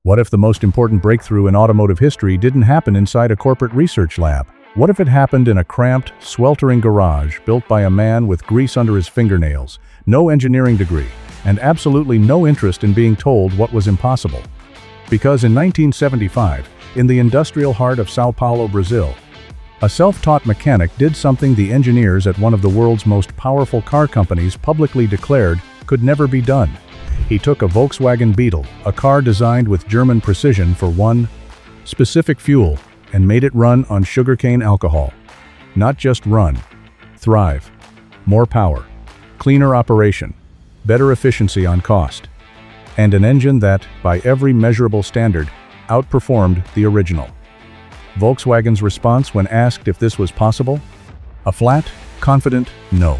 What if the most important breakthrough in automotive history didn't happen inside a corporate research lab? What if it happened in a cramped, sweltering garage built by a man with grease under his fingernails, no engineering degree, and absolutely no interest in being told what was impossible? Because in 1975, in the industrial heart of São Paulo, Brazil, a self-taught mechanic did something the engineers at one of the world's most powerful car companies publicly declared could never be done. He took a Volkswagen Beetle, a car designed with German precision for one specific fuel, and made it run on sugarcane alcohol. Not just run, thrive. More power, cleaner operation, better efficiency on cost, and an engine that, by every measurable standard, outperformed the original. Volkswagen's response when asked if this was possible? A flat, confident no.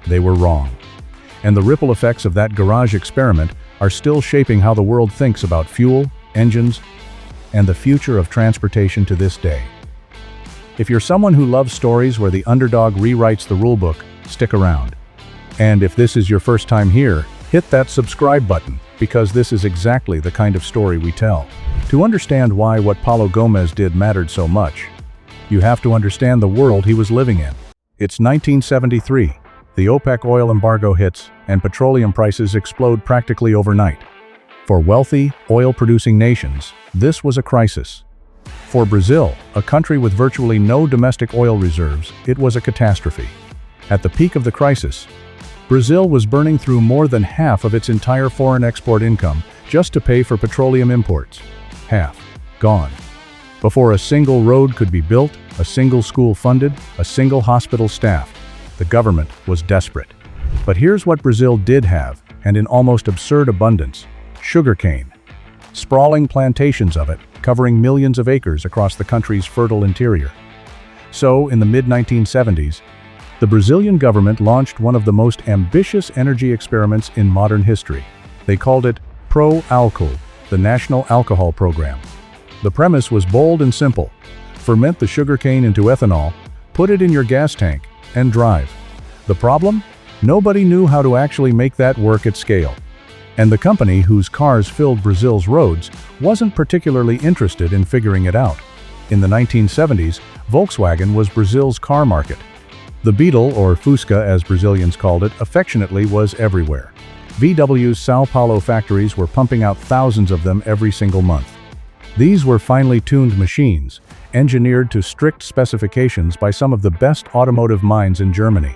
They were wrong. And the ripple effects of that garage experiment are still shaping how the world thinks about fuel, engines, and the future of transportation to this day. If you're someone who loves stories where the underdog rewrites the rulebook, stick around. And if this is your first time here, hit that subscribe button, because this is exactly the kind of story we tell. To understand why what Paulo Gomes did mattered so much, you have to understand the world he was living in. It's 1973. The OPEC oil embargo hits, and petroleum prices explode practically overnight. For wealthy, oil-producing nations, this was a crisis. For Brazil, a country with virtually no domestic oil reserves, it was a catastrophe. At the peak of the crisis, Brazil was burning through more than half of its entire foreign export income just to pay for petroleum imports. Half. Gone. Before a single road could be built, a single school funded, a single hospital staffed, the government was desperate. But here's what Brazil did have, and in almost absurd abundance: sugarcane. Sprawling plantations of it, covering millions of acres across the country's fertile interior. So, in the mid-1970s, the Brazilian government launched one of the most ambitious energy experiments in modern history. They called it Pro Álcool, the National Alcohol Program. The premise was bold and simple: ferment the sugarcane into ethanol, put it in your gas tank, and drive. The problem? Nobody knew how to actually make that work at scale. And the company whose cars filled Brazil's roads wasn't particularly interested in figuring it out. In the 1970s, Volkswagen was Brazil's car market. The Beetle, or Fusca as Brazilians called it affectionately, was everywhere. VW's São Paulo factories were pumping out thousands of them every single month. These were finely tuned machines, engineered to strict specifications by some of the best automotive minds in Germany.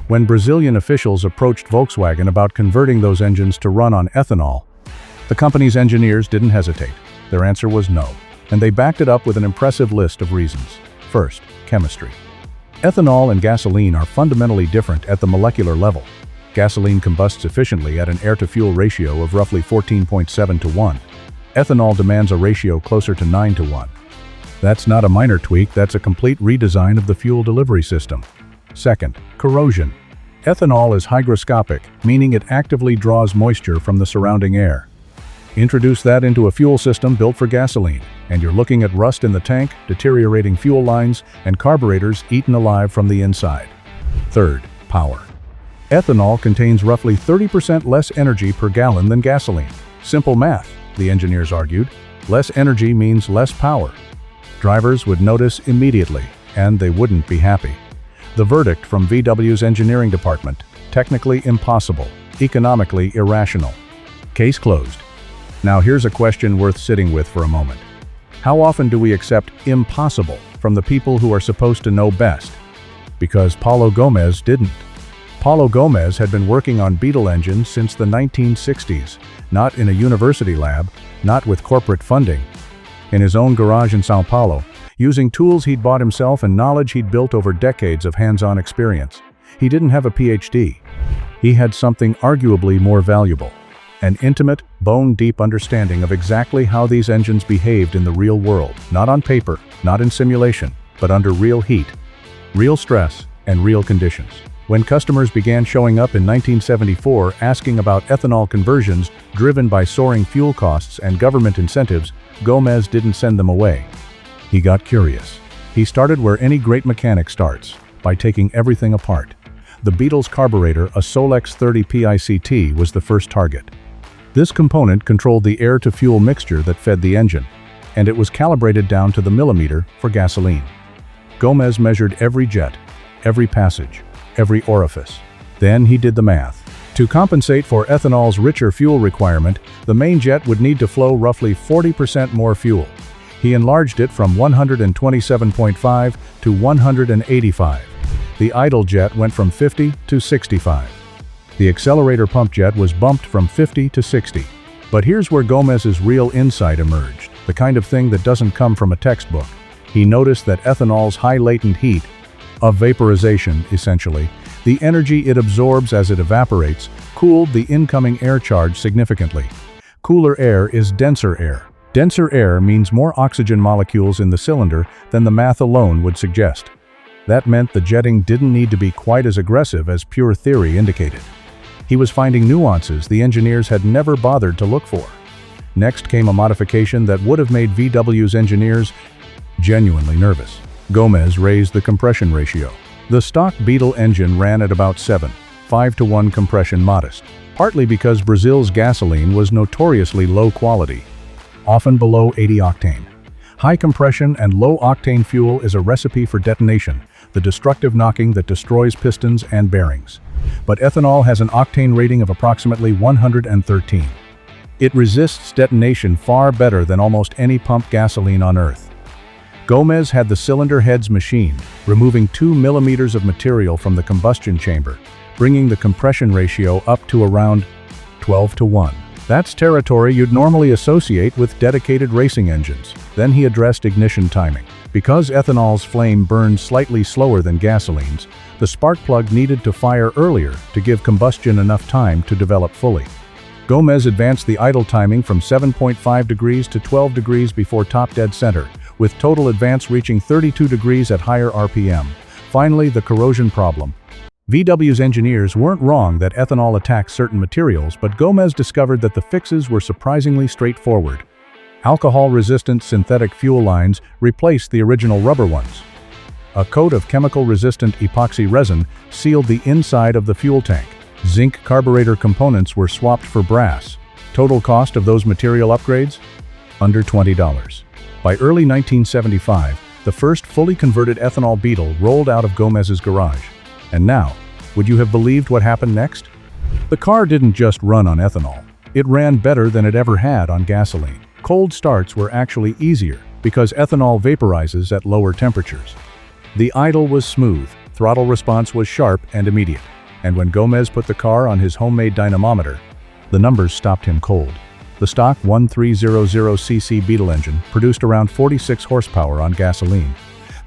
When Brazilian officials approached Volkswagen about converting those engines to run on ethanol, the company's engineers didn't hesitate. Their answer was no, and they backed it up with an impressive list of reasons. First, chemistry. Ethanol and gasoline are fundamentally different at the molecular level. Gasoline combusts efficiently at an air-to-fuel ratio of roughly 14.7 to 1. Ethanol demands a ratio closer to 9 to 1. That's not a minor tweak, that's a complete redesign of the fuel delivery system. Second, corrosion. Ethanol is hygroscopic, meaning it actively draws moisture from the surrounding air. Introduce that into a fuel system built for gasoline, and you're looking at rust in the tank, deteriorating fuel lines, and carburetors eaten alive from the inside. Third, power. Ethanol contains roughly 30% less energy per gallon than gasoline. Simple math, the engineers argued. Less energy means less power. Drivers would notice immediately, and they wouldn't be happy. The verdict from VW's engineering department: technically impossible, economically irrational. Case closed. Now here's a question worth sitting with for a moment. How often do we accept impossible from the people who are supposed to know best? Because Paulo Gomes didn't. Paulo Gomes had been working on Beetle engines since the 1960s, not in a university lab, not with corporate funding. In his own garage in São Paulo, using tools he'd bought himself and knowledge he'd built over decades of hands-on experience. He didn't have a PhD. He had something arguably more valuable: an intimate, bone-deep understanding of exactly how these engines behaved in the real world, not on paper, not in simulation, but under real heat, real stress, and real conditions. When customers began showing up in 1974 asking about ethanol conversions driven by soaring fuel costs and government incentives, Gomes didn't send them away. He got curious. He started where any great mechanic starts, by taking everything apart. The Beetle's carburetor, a Solex 30 PICT, was the first target. This component controlled the air-to-fuel mixture that fed the engine, and it was calibrated down to the millimeter for gasoline. Gomes measured every jet, every passage, every orifice. Then he did the math. To compensate for ethanol's richer fuel requirement, the main jet would need to flow roughly 40% more fuel. He enlarged it from 127.5 to 185. The idle jet went from 50 to 65. The accelerator pump jet was bumped from 50 to 60. But here's where Gomes's real insight emerged, the kind of thing that doesn't come from a textbook. He noticed that ethanol's high latent heat, of vaporization essentially, the energy it absorbs as it evaporates, cooled the incoming air charge significantly. Cooler air is denser air. Denser air means more oxygen molecules in the cylinder than the math alone would suggest. That meant the jetting didn't need to be quite as aggressive as pure theory indicated. He was finding nuances the engineers had never bothered to look for. Next came a modification that would have made VW's engineers genuinely nervous. Gomes raised the compression ratio. The stock Beetle engine ran at about 5-to-1 compression modest, partly because Brazil's gasoline was notoriously low quality, often below 80 octane. High compression and low octane fuel is a recipe for detonation, the destructive knocking that destroys pistons and bearings. But ethanol has an octane rating of approximately 113. It resists detonation far better than almost any pumped gasoline on Earth. Gomes had the cylinder heads machined, removing 2 millimeters of material from the combustion chamber, bringing the compression ratio up to around 12-to-1. That's territory you'd normally associate with dedicated racing engines. Then he addressed ignition timing. Because ethanol's flame burned slightly slower than gasoline's, the spark plug needed to fire earlier to give combustion enough time to develop fully. Gomes advanced the idle timing from 7.5 degrees to 12 degrees before top dead center, with total advance reaching 32 degrees at higher RPM. Finally, the corrosion problem. VW's engineers weren't wrong that ethanol attacks certain materials, but Gomes discovered that the fixes were surprisingly straightforward. Alcohol-resistant synthetic fuel lines replaced the original rubber ones. A coat of chemical-resistant epoxy resin sealed the inside of the fuel tank. Zinc carburetor components were swapped for brass. Total cost of those material upgrades? Under $20. By early 1975, the first fully converted ethanol Beetle rolled out of Gomes's garage. And now, would you have believed what happened next? The car didn't just run on ethanol. It ran better than it ever had on gasoline. Cold starts were actually easier because ethanol vaporizes at lower temperatures. The idle was smooth, throttle response was sharp and immediate. And when Gomes put the car on his homemade dynamometer, the numbers stopped him cold. The stock 1300cc Beetle engine produced around 46 horsepower on gasoline.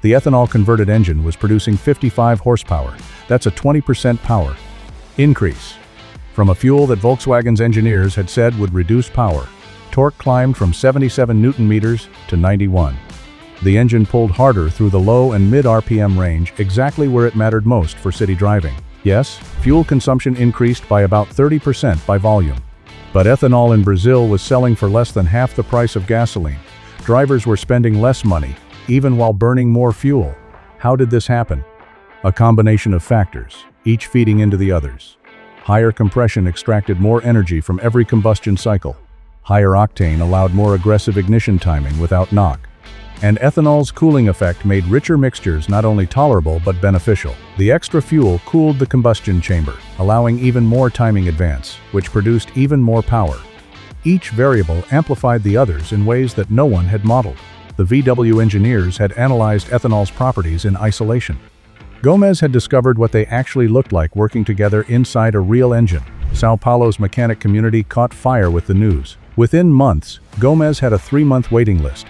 The ethanol-converted engine was producing 55 horsepower. That's a 20% power increase. From a fuel that Volkswagen's engineers had said would reduce power, torque climbed from 77 Newton-meters to 91. The engine pulled harder through the low and mid-RPM range, exactly where it mattered most for city driving. Yes, fuel consumption increased by about 30% by volume. But ethanol in Brazil was selling for less than half the price of gasoline. Drivers were spending less money, even while burning more fuel. How did this happen? A combination of factors, each feeding into the others. Higher compression extracted more energy from every combustion cycle. Higher octane allowed more aggressive ignition timing without knock. And ethanol's cooling effect made richer mixtures not only tolerable but beneficial. The extra fuel cooled the combustion chamber, allowing even more timing advance, which produced even more power. Each variable amplified the others in ways that no one had modeled. The VW engineers had analyzed ethanol's properties in isolation. Gomes had discovered what they actually looked like working together inside a real engine. Sao Paulo's mechanic community caught fire with the news. Within months, Gomes had a 3-month waiting list.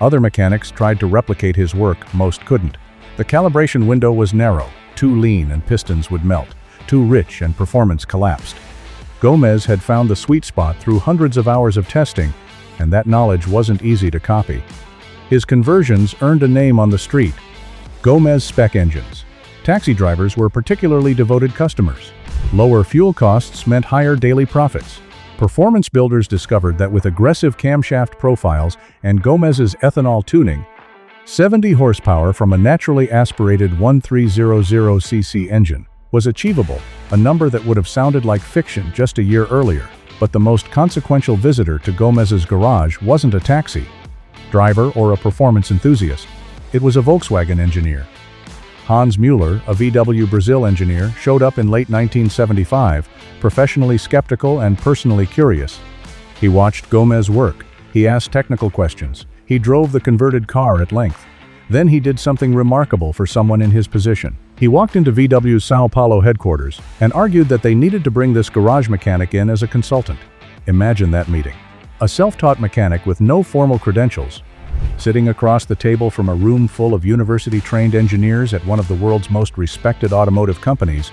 Other mechanics tried to replicate his work, most couldn't. The calibration window was narrow, too lean and pistons would melt, too rich and performance collapsed. Gomes had found the sweet spot through hundreds of hours of testing, and that knowledge wasn't easy to copy. His conversions earned a name on the street: Gomes spec engines. Taxi drivers were particularly devoted customers. Lower fuel costs meant higher daily profits. Performance builders discovered that with aggressive camshaft profiles and Gomes's ethanol tuning, 70 horsepower from a naturally aspirated 1300cc engine was achievable, a number that would have sounded like fiction just a year earlier. But the most consequential visitor to Gomes's garage wasn't a taxi driver or a performance enthusiast. It was a Volkswagen engineer. Hans Müller, a VW Brazil engineer, showed up in late 1975, professionally skeptical and personally curious. He watched Gomes work. He asked technical questions. He drove the converted car at length. Then he did something remarkable for someone in his position. He walked into VW's São Paulo headquarters and argued that they needed to bring this garage mechanic in as a consultant. Imagine that meeting. A self-taught mechanic with no formal credentials, sitting across the table from a room full of university-trained engineers at one of the world's most respected automotive companies,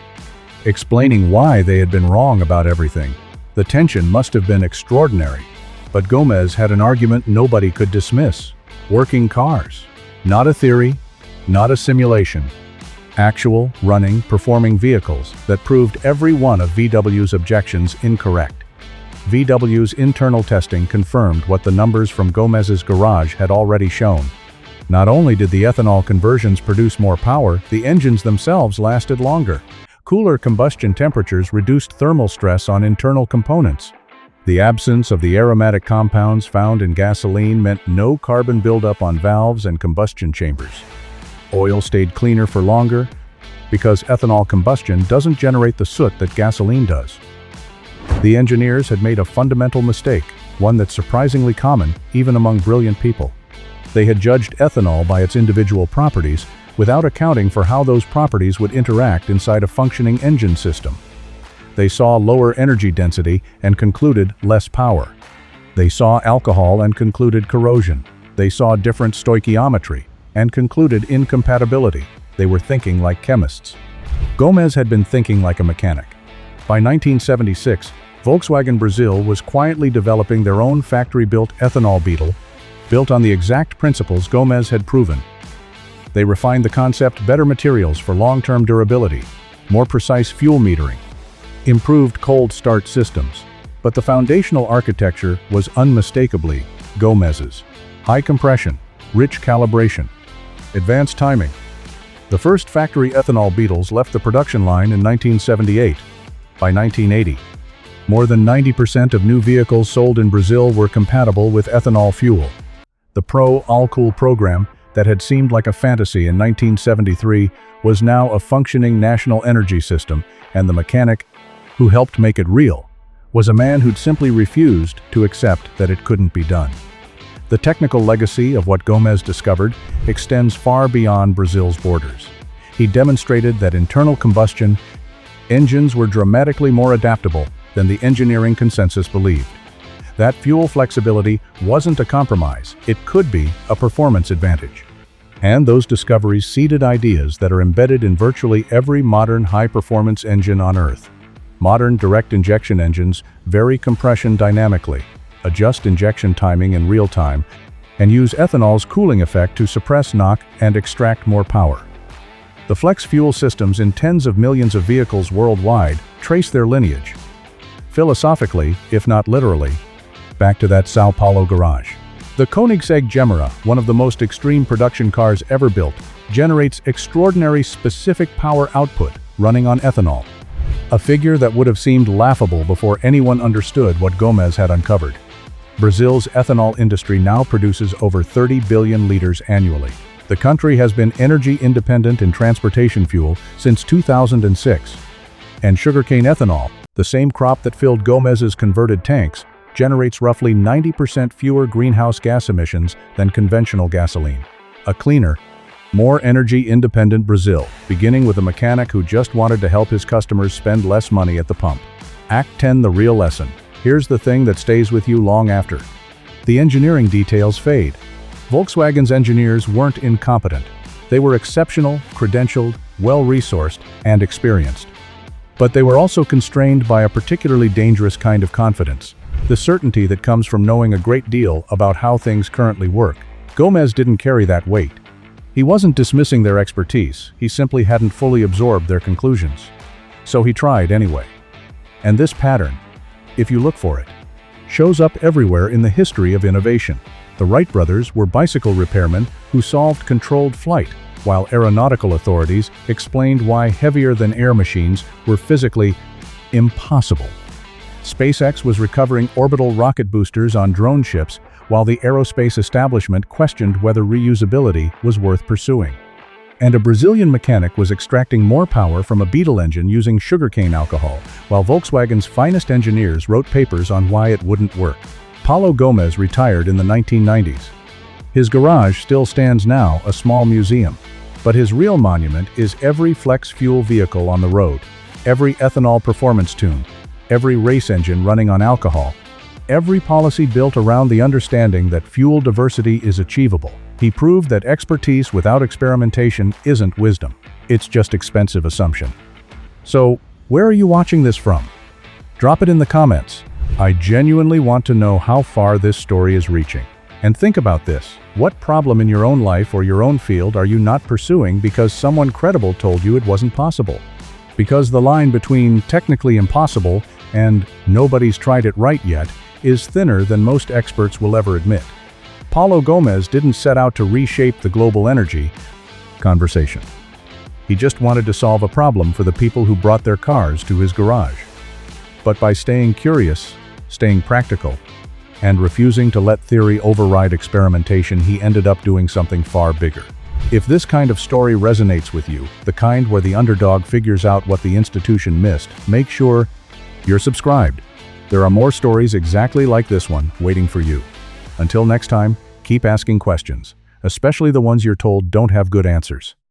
explaining why they had been wrong about everything. The tension must have been extraordinary. But Gomes had an argument nobody could dismiss. Working cars. Not a theory, not a simulation. Actual, running, performing vehicles that proved every one of VW's objections incorrect. VW's internal testing confirmed what the numbers from Gomes's garage had already shown. Not only did the ethanol conversions produce more power, the engines themselves lasted longer. Cooler combustion temperatures reduced thermal stress on internal components. The absence of the aromatic compounds found in gasoline meant no carbon buildup on valves and combustion chambers. Oil stayed cleaner for longer because ethanol combustion doesn't generate the soot that gasoline does. The engineers had made a fundamental mistake, one that's surprisingly common even among brilliant people. They had judged ethanol by its individual properties without accounting for how those properties would interact inside a functioning engine system. They saw lower energy density and concluded less power. They saw alcohol and concluded corrosion. They saw different stoichiometry and concluded incompatibility. They were thinking like chemists. Gomes had been thinking like a mechanic. By 1976, Volkswagen Brazil was quietly developing their own factory-built ethanol Beetle, built on the exact principles Gomes had proven. They refined the concept: better materials for long-term durability, more precise fuel metering, improved cold start systems. But the foundational architecture was unmistakably Gomes's. High compression, rich calibration, advanced timing. The first factory ethanol Beetles left the production line in 1978. By 1980, more than 90% of new vehicles sold in Brazil were compatible with ethanol fuel. The Pro-Álcool program, that had seemed like a fantasy in 1973, was now a functioning national energy system, and the mechanic who helped make it real was a man who'd simply refused to accept that it couldn't be done. The technical legacy of what Gomes discovered extends far beyond Brazil's borders. He demonstrated that internal combustion engines were dramatically more adaptable than the engineering consensus believed. That fuel flexibility wasn't a compromise, it could be a performance advantage. And those discoveries seeded ideas that are embedded in virtually every modern high-performance engine on Earth. Modern direct injection engines vary compression dynamically, adjust injection timing in real time, and use ethanol's cooling effect to suppress knock and extract more power. The flex fuel systems in tens of millions of vehicles worldwide trace their lineage, philosophically, if not literally, back to that São Paulo garage. The Koenigsegg Gemera, one of the most extreme production cars ever built, generates extraordinary specific power output running on ethanol, a figure that would have seemed laughable before anyone understood what Gomes had uncovered. Brazil's ethanol industry now produces over 30 billion liters annually. The country has been energy independent in transportation fuel since 2006. And sugarcane ethanol, the same crop that filled Gomes's converted tanks, generates roughly 90% fewer greenhouse gas emissions than conventional gasoline. A cleaner, more energy-independent Brazil, beginning with a mechanic who just wanted to help his customers spend less money at the pump. Act 10. The real lesson. Here's the thing that stays with you long after. The engineering details fade. Volkswagen's engineers weren't incompetent. They were exceptional, credentialed, well-resourced, and experienced. But they were also constrained by a particularly dangerous kind of confidence, the certainty that comes from knowing a great deal about how things currently work. Gomes didn't carry that weight. He wasn't dismissing their expertise, he simply hadn't fully absorbed their conclusions. So he tried anyway. And this pattern, if you look for it, shows up everywhere in the history of innovation. The Wright brothers were bicycle repairmen who solved controlled flight, while aeronautical authorities explained why heavier-than-air machines were physically impossible. SpaceX was recovering orbital rocket boosters on drone ships, while the aerospace establishment questioned whether reusability was worth pursuing. And a Brazilian mechanic was extracting more power from a Beetle engine using sugarcane alcohol, while Volkswagen's finest engineers wrote papers on why it wouldn't work. Paulo Gomes retired in the 1990s. His garage still stands now, a small museum. But his real monument is every flex fuel vehicle on the road, every ethanol performance tune, every race engine running on alcohol, every policy built around the understanding that fuel diversity is achievable. He proved that expertise without experimentation isn't wisdom. It's just expensive assumption. So, where are you watching this from? Drop it in the comments. I genuinely want to know how far this story is reaching. And think about this. What problem in your own life or your own field are you not pursuing because someone credible told you it wasn't possible? Because the line between technically impossible and nobody's tried it right yet is thinner than most experts will ever admit. Paulo Gomes didn't set out to reshape the global energy conversation. He just wanted to solve a problem for the people who brought their cars to his garage. But by staying curious, staying practical, and refusing to let theory override experimentation, he ended up doing something far bigger. If this kind of story resonates with you, the kind where the underdog figures out what the institution missed, make sure you're subscribed. There are more stories exactly like this one waiting for you. Until next time, keep asking questions, especially the ones you're told don't have good answers.